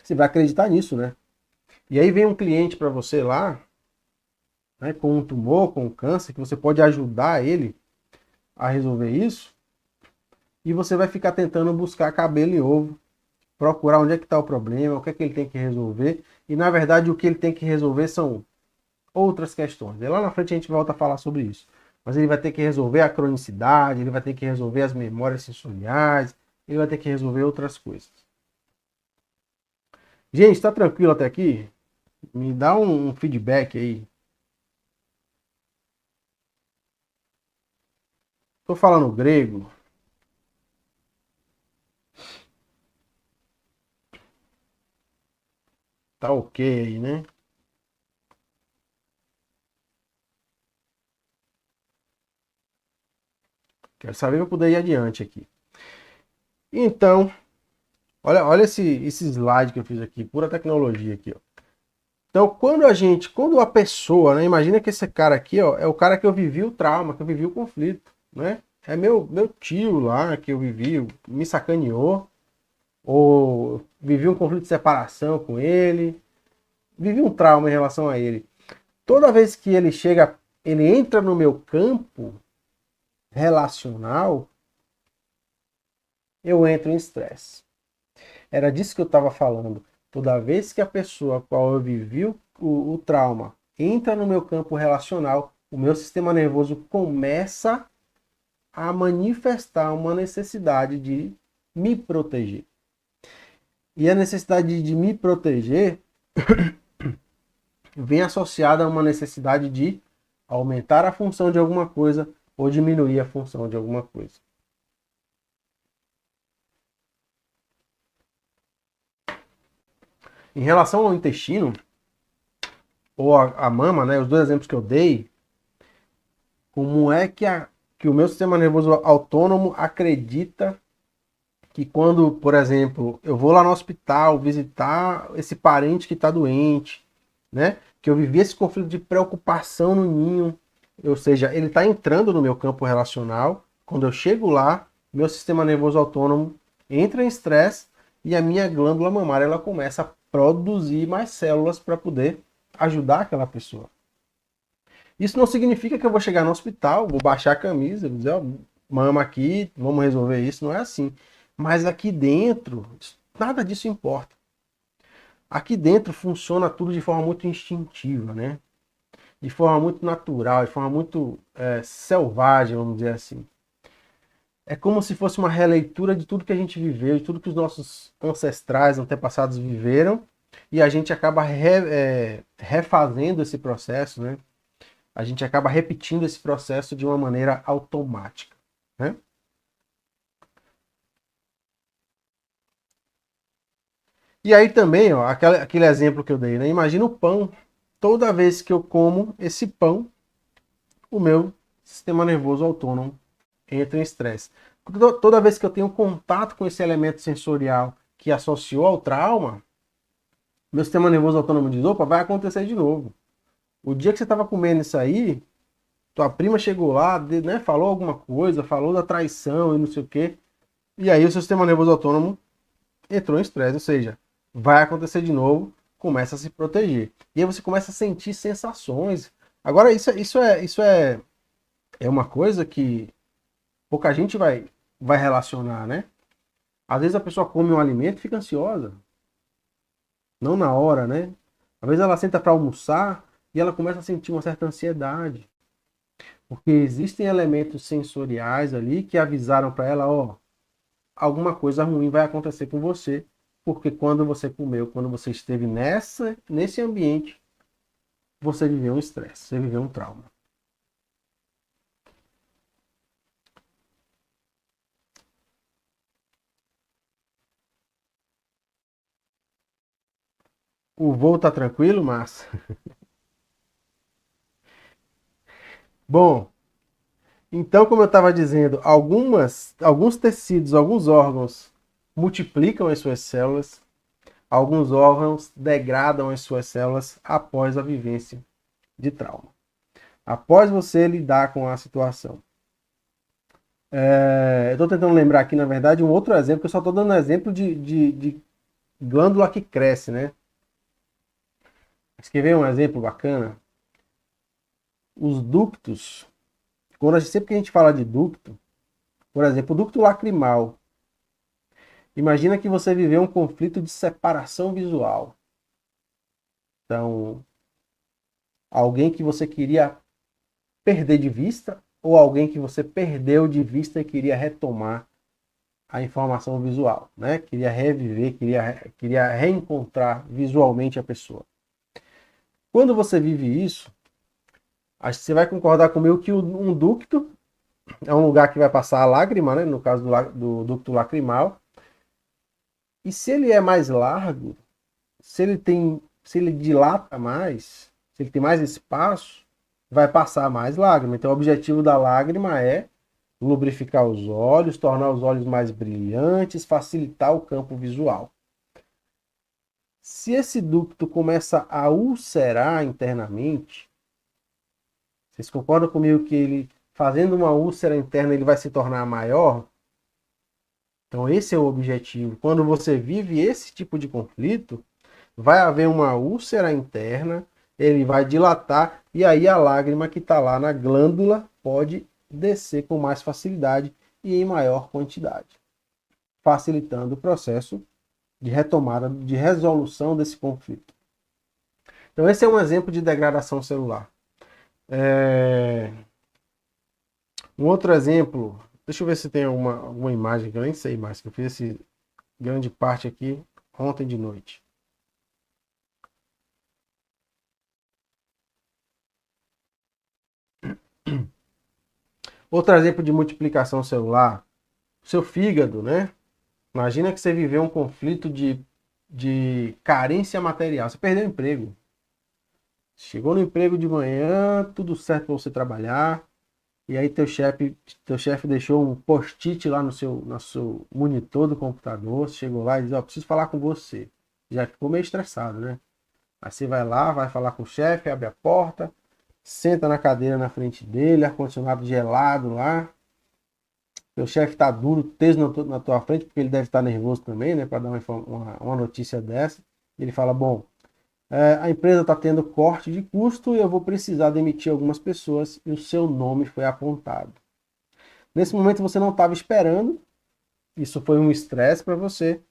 você vai acreditar nisso, né? E aí vem um cliente para você lá, né, com um tumor, com um câncer, que você pode ajudar ele a resolver isso, e você vai ficar tentando buscar cabelo em ovo, procurar onde é que está o problema, o que é que ele tem que resolver, e na verdade o que ele tem que resolver são outras questões. E lá na frente a gente volta a falar sobre isso. Mas ele vai ter que resolver a cronicidade, ele vai ter que resolver as memórias sensoriais, ele vai ter que resolver outras coisas. Gente, está tranquilo até aqui? Me dá um feedback aí. Tô falando grego. Tá ok aí, né? Quero saber para poder ir adiante aqui. Então, olha esse slide que eu fiz aqui, pura tecnologia aqui, ó. Então, quando a pessoa, né, imagina que esse cara aqui, ó, é o cara que eu vivi o trauma, que eu vivi o conflito, né? É meu tio lá que eu vivi, me sacaneou, ou vivi um conflito de separação com ele, vivi um trauma em relação a ele. Toda vez que ele chega, ele entra no meu campo relacional, eu entro em estresse. Era disso que eu estava falando. Toda vez que a pessoa a qual eu vivi o trauma entra no meu campo relacional, o meu sistema nervoso começa a manifestar uma necessidade de me proteger. E a necessidade de me proteger vem associada a uma necessidade de aumentar a função de alguma coisa ou diminuir a função de alguma coisa. Em relação ao intestino, ou a mama, né, os dois exemplos que eu dei, como é que o meu sistema nervoso autônomo acredita que quando, por exemplo, eu vou lá no hospital visitar esse parente que está doente, né, que eu vivi esse conflito de preocupação no ninho, ou seja, ele está entrando no meu campo relacional, quando eu chego lá, meu sistema nervoso autônomo entra em estresse e a minha glândula mamária ela começa a produzir mais células para poder ajudar aquela pessoa. Isso não significa que eu vou chegar no hospital, vou baixar a camisa, vou dizer, ó, mama aqui, vamos resolver isso, não é assim. Mas aqui dentro, nada disso importa. Aqui dentro funciona tudo de forma muito instintiva, né? De forma muito natural, de forma muito selvagem, vamos dizer assim. É como se fosse uma releitura de tudo que a gente viveu, de tudo que os nossos ancestrais, antepassados viveram, e a gente acaba refazendo esse processo, né? A gente acaba repetindo esse processo de uma maneira automática, né? E aí também, ó, aquele exemplo que eu dei, né? Imagina o pão. Toda vez que eu como esse pão, o meu sistema nervoso autônomo entra em estresse. Toda vez que eu tenho contato com esse elemento sensorial que associou ao trauma, meu sistema nervoso autônomo diz, opa, vai acontecer de novo. O dia que você estava comendo isso aí, tua prima chegou lá, né, falou alguma coisa, falou da traição e não sei o quê, e aí o seu sistema nervoso autônomo entrou em estresse, ou seja, vai acontecer de novo, começa a se proteger. E aí você começa a sentir sensações. Agora, isso é uma coisa que pouca gente vai relacionar, né? Às vezes a pessoa come um alimento e fica ansiosa, não na hora, né? Às vezes ela senta para almoçar e ela começa a sentir uma certa ansiedade, porque existem elementos sensoriais ali que avisaram para ela, ó, alguma coisa ruim vai acontecer com você, porque quando você comeu, quando você esteve nesse ambiente, você viveu um estresse, você viveu um trauma. O voo tá tranquilo, mas bom, então como eu estava dizendo, alguns tecidos, alguns órgãos multiplicam as suas células, alguns órgãos degradam as suas células após a vivência de trauma. Após você lidar com a situação. Eu estou tentando lembrar aqui, na verdade, um outro exemplo, que eu só estou dando exemplo de glândula que cresce, né? Quer ver um exemplo bacana? Os ductos, sempre que a gente fala de ducto, por exemplo, o ducto lacrimal. Imagina que você viveu um conflito de separação visual. Então, alguém que você queria perder de vista ou alguém que você perdeu de vista e queria retomar a informação visual, né? Queria reviver, queria reencontrar visualmente a pessoa. Quando você vive isso, acho que você vai concordar comigo que um ducto é um lugar que vai passar a lágrima, né? No caso do ducto lacrimal. E se ele é mais largo, se ele dilata mais, se ele tem mais espaço, vai passar mais lágrima. Então, o objetivo da lágrima é lubrificar os olhos, tornar os olhos mais brilhantes, facilitar o campo visual. Se esse ducto começa a ulcerar internamente, vocês concordam comigo que ele, fazendo uma úlcera interna, ele vai se tornar maior? Então, esse é o objetivo. Quando você vive esse tipo de conflito, vai haver uma úlcera interna, ele vai dilatar e aí a lágrima que está lá na glândula pode descer com mais facilidade e em maior quantidade, facilitando o processo de retomada, de resolução desse conflito. Então esse é um exemplo de degradação celular. Um outro exemplo, deixa eu ver se tem alguma imagem que eu nem sei mais, que eu fiz esse grande parte aqui ontem de noite. Outro exemplo de multiplicação celular, seu fígado, né? Imagina que você viveu um conflito de carência material. Você perdeu o emprego. Chegou no emprego de manhã, tudo certo para você trabalhar. E aí teu chefe deixou um post-it lá no seu monitor do computador. Você chegou lá e diz, ó, preciso falar com você. Já ficou meio estressado, né? Aí você vai lá, vai falar com o chefe, abre a porta, senta na cadeira na frente dele, ar-condicionado gelado lá. Teu chefe tá duro, teso na tua frente, porque ele deve estar nervoso também, né? Para dar uma notícia dessa. Ele fala, bom, a empresa está tendo corte de custo e eu vou precisar demitir algumas pessoas e o seu nome foi apontado. Nesse momento você não estava esperando, Isso foi um estresse para você.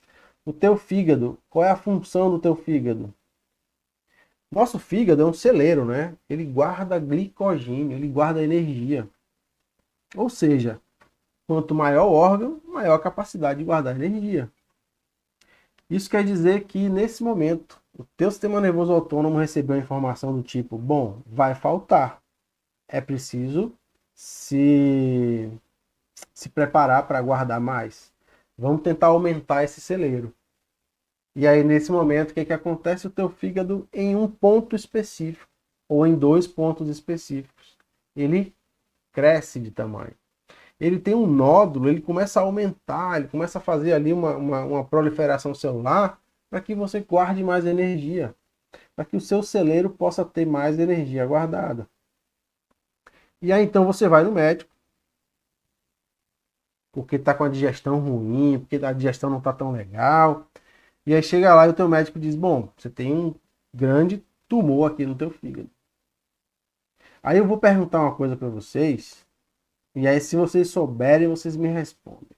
O teu fígado, qual é a função do teu fígado? Nosso fígado é um celeiro, né? Ele guarda glicogênio, ele guarda energia. Ou seja, quanto maior o órgão, maior a capacidade de guardar energia. Isso quer dizer que nesse momento, o teu sistema nervoso autônomo recebeu a informação do tipo, bom, vai faltar. É preciso se preparar para guardar mais. Vamos tentar aumentar esse celeiro. E aí, nesse momento, o que acontece? O teu fígado, em um ponto específico, ou em 2 pontos específicos, ele cresce de tamanho. Ele tem um nódulo, ele começa a aumentar, ele começa a fazer ali uma proliferação celular para que você guarde mais energia, para que o seu celeiro possa ter mais energia guardada. E aí, então, você vai no médico, porque está com a digestão ruim, porque a digestão não está tão legal. E aí chega lá e o teu médico diz, bom, você tem um grande tumor aqui no teu fígado. Aí eu vou perguntar uma coisa para vocês, e aí se vocês souberem, vocês me respondem.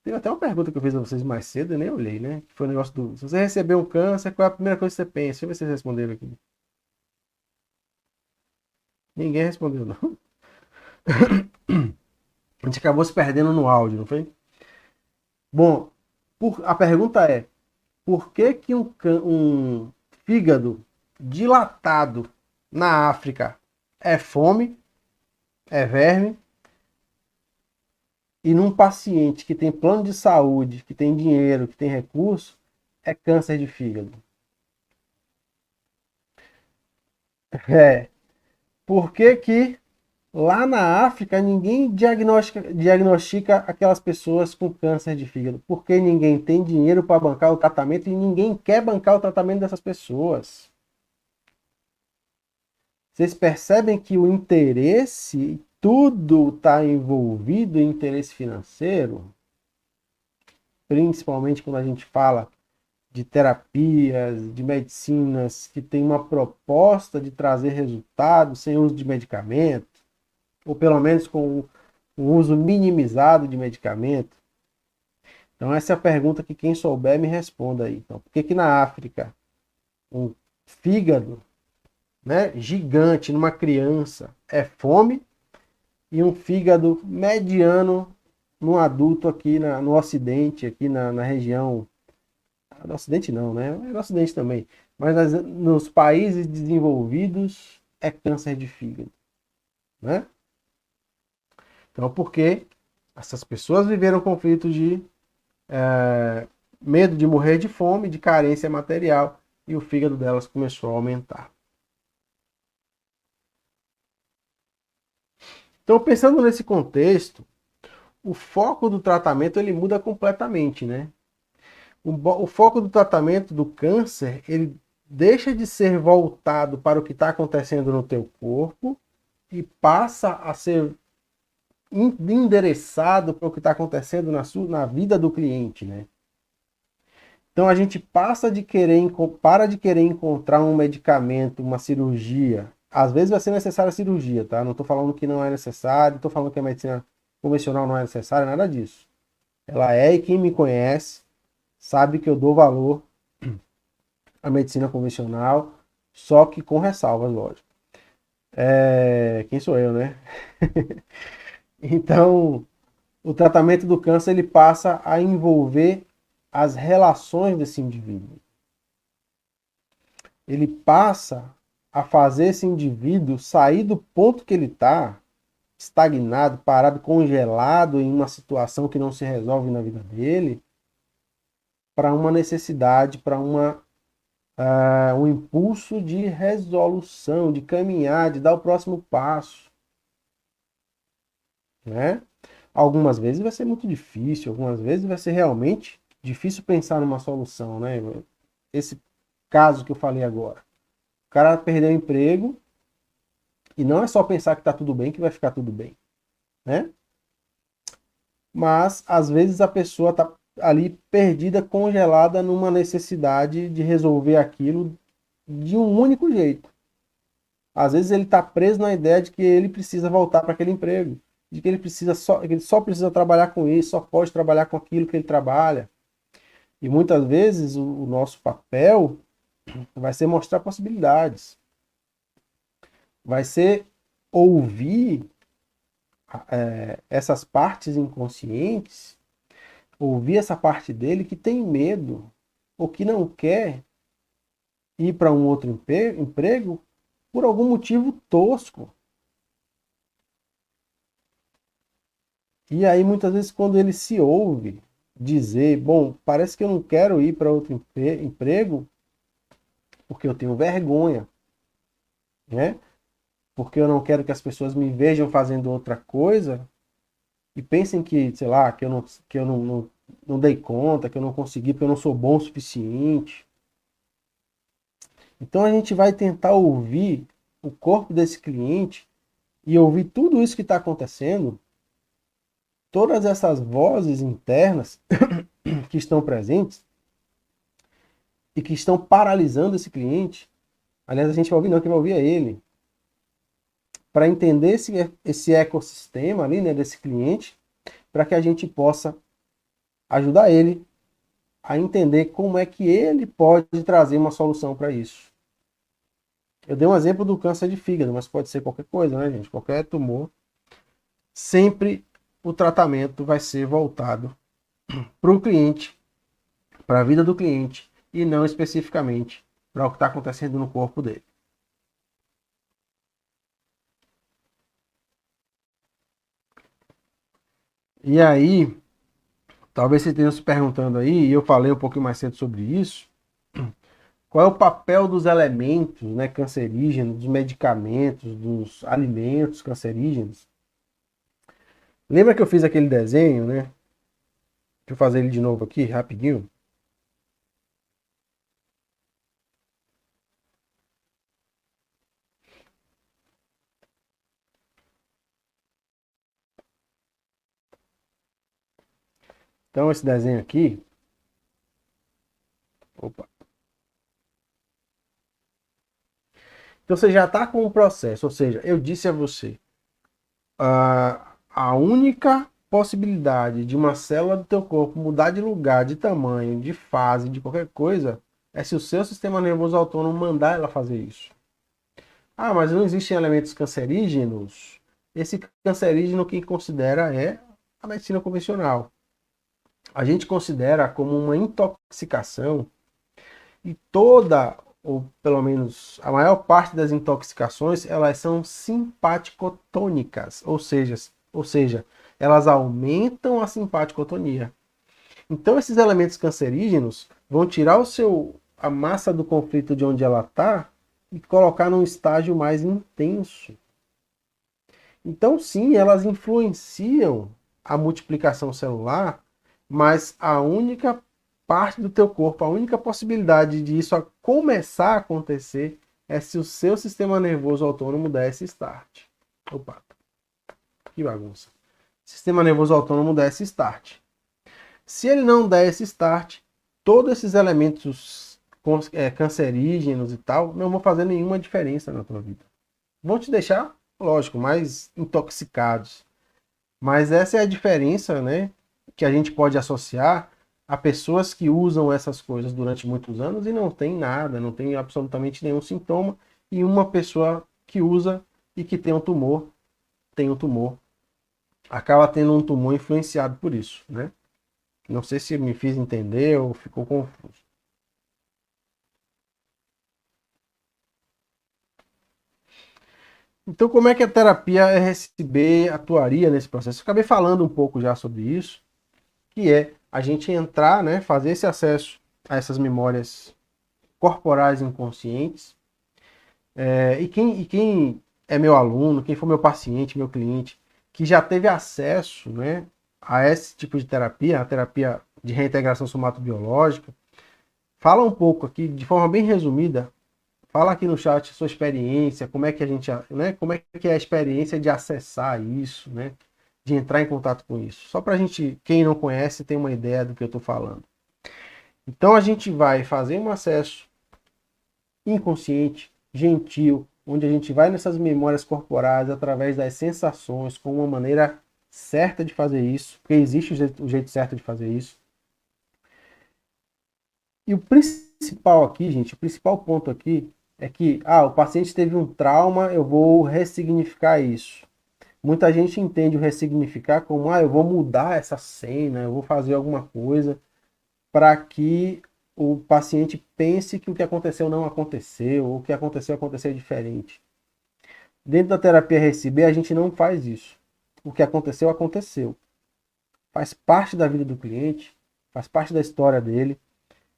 Tem até uma pergunta que eu fiz a vocês mais cedo, eu nem olhei, né? Que foi o negócio do, se você receber um câncer, qual é a primeira coisa que você pensa? Deixa eu ver se vocês responderam aqui. Ninguém respondeu, não. A gente acabou se perdendo no áudio, não foi? Bom, a pergunta é, por que que um fígado dilatado na África é fome, é verme, e num paciente que tem plano de saúde, que tem dinheiro, que tem recurso, é câncer de fígado? É. Por que que lá na África ninguém diagnostica aquelas pessoas com câncer de fígado? Porque ninguém tem dinheiro para bancar o tratamento e ninguém quer bancar o tratamento dessas pessoas. Vocês percebem que o interesse, tudo está envolvido em interesse financeiro? Principalmente quando a gente fala de terapias, de medicinas que tem uma proposta de trazer resultados sem uso de medicamento, ou pelo menos com um uso minimizado de medicamento. Então essa é a pergunta que quem souber me responda aí. Então, por que que na África um fígado, né, gigante numa criança é fome e um fígado mediano num adulto aqui no Ocidente, aqui na região, no Ocidente não, né? No Ocidente também, mas nos países desenvolvidos é câncer de fígado, né? Então, porque essas pessoas viveram conflitos de medo de morrer de fome, de carência material, e o fígado delas começou a aumentar. Então, pensando nesse contexto, o foco do tratamento ele muda completamente, né? O foco do tratamento do câncer, ele deixa de ser voltado para o que está acontecendo no teu corpo e passa a ser endereçado para o que está acontecendo na vida do cliente, né? Então a gente para de querer encontrar um medicamento, uma cirurgia. Às vezes vai ser necessária a cirurgia, tá? Não estou falando que não é necessário, não estou falando que a medicina convencional não é necessária, nada disso. Ela é, e quem me conhece sabe que eu dou valor à medicina convencional, só que com ressalvas, lógico. Quem sou eu, né? Então, o tratamento do câncer ele passa a envolver as relações desse indivíduo. Ele passa a fazer esse indivíduo sair do ponto que ele está, estagnado, parado, congelado em uma situação que não se resolve na vida dele, para uma necessidade, para um impulso de resolução, de caminhar, de dar o próximo passo, né? Algumas vezes vai ser muito difícil, algumas vezes vai ser realmente difícil pensar numa solução, né? Esse caso que eu falei agora. O cara perdeu o emprego e não é só pensar que está tudo bem que vai ficar tudo bem, né? Mas às vezes a pessoa está ali perdida, congelada numa necessidade de resolver aquilo de um único jeito. Às vezes ele está preso na ideia de que ele precisa voltar para aquele emprego. de que ele só precisa trabalhar com isso, só pode trabalhar com aquilo que ele trabalha. E muitas vezes o nosso papel vai ser mostrar possibilidades, vai ser ouvir essas partes inconscientes, ouvir essa parte dele que tem medo ou que não quer ir para um outro emprego por algum motivo tosco. E aí muitas vezes quando ele se ouve dizer, bom, parece que eu não quero ir para outro emprego porque eu tenho vergonha, né? Porque eu não quero que as pessoas me vejam fazendo outra coisa e pensem que, sei lá, que eu não dei conta, que eu não consegui, porque eu não sou bom o suficiente. Então a gente vai tentar ouvir o corpo desse cliente e ouvir tudo isso que está acontecendo, todas essas vozes internas que estão presentes e que estão paralisando esse cliente. Aliás, a gente vai ouvir não, quem vai ouvir é ele. Para entender esse ecossistema ali, né, desse cliente, para que a gente possa ajudar ele a entender como é que ele pode trazer uma solução para isso. Eu dei um exemplo do câncer de fígado, mas pode ser qualquer coisa, né, gente? Qualquer tumor. Sempre o tratamento vai ser voltado para o cliente, para a vida do cliente, e não especificamente para o que está acontecendo no corpo dele. E aí, talvez vocês estejam se perguntando aí, e eu falei um pouquinho mais cedo sobre isso, qual é o papel dos elementos, né, cancerígenos, dos medicamentos, dos alimentos cancerígenos? Lembra que eu fiz aquele desenho, né? Deixa eu fazer ele de novo aqui, rapidinho. Então, esse desenho aqui. Opa. Então, você já está com o processo, ou seja, eu disse a você, a única possibilidade de uma célula do teu corpo mudar de lugar, de tamanho, de fase, de qualquer coisa, é se o seu sistema nervoso autônomo mandar ela fazer isso. Ah, mas não existem elementos cancerígenos? Esse cancerígeno quem considera é a medicina convencional. A gente considera como uma intoxicação e toda, ou pelo menos a maior parte das intoxicações, elas são simpaticotônicas, ou seja, elas aumentam a simpaticotonia. Então esses elementos cancerígenos vão tirar a massa do conflito de onde ela está e colocar num estágio mais intenso. Então sim, elas influenciam a multiplicação celular, mas a única parte do teu corpo, a única possibilidade de isso começar a acontecer é se o seu sistema nervoso autônomo der esse start. Opa, que bagunça. Sistema nervoso autônomo der esse start. Se ele não der esse start, todos esses elementos cancerígenos e tal não vão fazer nenhuma diferença na tua vida. Vão te deixar, lógico, mais intoxicados. Mas essa é a diferença, né, que a gente pode associar a pessoas que usam essas coisas durante muitos anos e não tem nada, não tem absolutamente nenhum sintoma, e uma pessoa que usa e que tem um tumor, acaba tendo um tumor influenciado por isso, né? Não sei se me fiz entender ou ficou confuso. Então, como é que a terapia RSB atuaria nesse processo? Eu acabei falando um pouco já sobre isso, que é a gente entrar, né, fazer esse acesso a essas memórias corporais inconscientes. E quem é meu aluno, quem for meu paciente, meu cliente, que já teve acesso, né, a esse tipo de terapia, a terapia de reintegração somatobiológica, fala um pouco aqui, de forma bem resumida, fala aqui no chat sua experiência, como é que a gente, né, como é que é a experiência de acessar isso, né, de entrar em contato com isso. Só para a gente, quem não conhece, ter uma ideia do que eu estou falando. Então a gente vai fazer um acesso inconsciente, gentil, onde a gente vai nessas memórias corporais através das sensações, com uma maneira certa de fazer isso, porque existe o jeito certo de fazer isso. E o principal aqui, gente, o principal ponto aqui é que, o paciente teve um trauma, eu vou ressignificar isso. Muita gente entende o ressignificar como, eu vou mudar essa cena, eu vou fazer alguma coisa para que o paciente pense que o que aconteceu não aconteceu, ou o que aconteceu diferente. Dentro da terapia RSB, a gente não faz isso. O que aconteceu, aconteceu. Faz parte da vida do cliente, faz parte da história dele,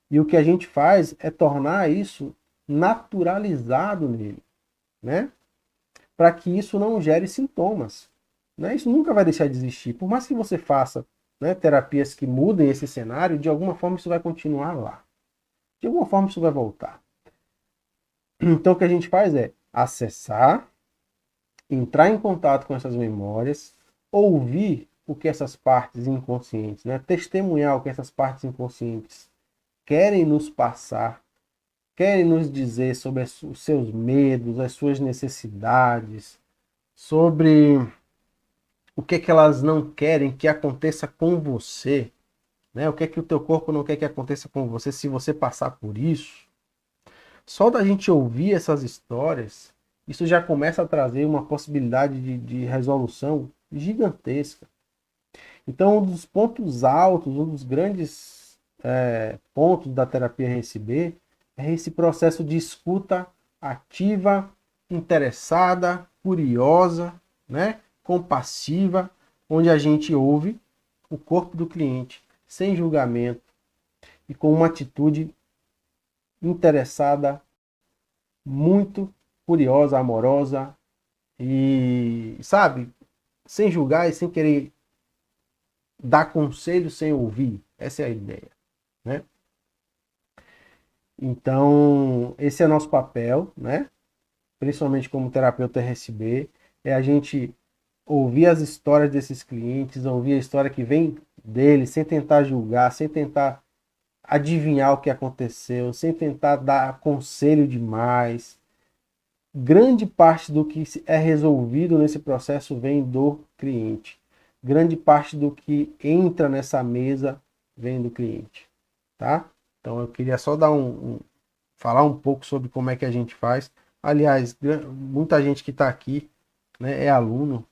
e o que a gente faz é tornar isso naturalizado nele, né? Para que isso não gere sintomas. Né? Isso nunca vai deixar de existir. Por mais que você faça, né, terapias que mudem esse cenário, de alguma forma isso vai continuar lá. De alguma forma isso vai voltar. Então o que a gente faz é acessar, entrar em contato com essas memórias, ouvir o que essas partes inconscientes, né, testemunhar o que essas partes inconscientes querem nos passar, querem nos dizer sobre os seus medos, as suas necessidades, sobre o que é que elas não querem que aconteça com você, né? O que é que o teu corpo não quer que aconteça com você se você passar por isso. Só da gente ouvir essas histórias, isso já começa a trazer uma possibilidade de resolução gigantesca. Então, um dos pontos altos, um dos grandes pontos da terapia RSB é esse processo de escuta ativa, interessada, curiosa, né? Compassiva, onde a gente ouve o corpo do cliente sem julgamento e com uma atitude interessada, muito curiosa, amorosa e, sabe, sem julgar e sem querer dar conselho sem ouvir. Essa é a ideia, né? Então, esse é nosso papel, né? Principalmente como terapeuta RSB, é a gente ouvir as histórias desses clientes, ouvir a história que vem deles, sem tentar julgar, sem tentar adivinhar o que aconteceu, sem tentar dar conselho demais. Grande parte do que é resolvido nesse processo vem do cliente. Grande parte do que entra nessa mesa vem do cliente, tá? Então eu queria só dar falar um pouco sobre como é que a gente faz. Aliás, muita gente que está aqui, né, é aluno,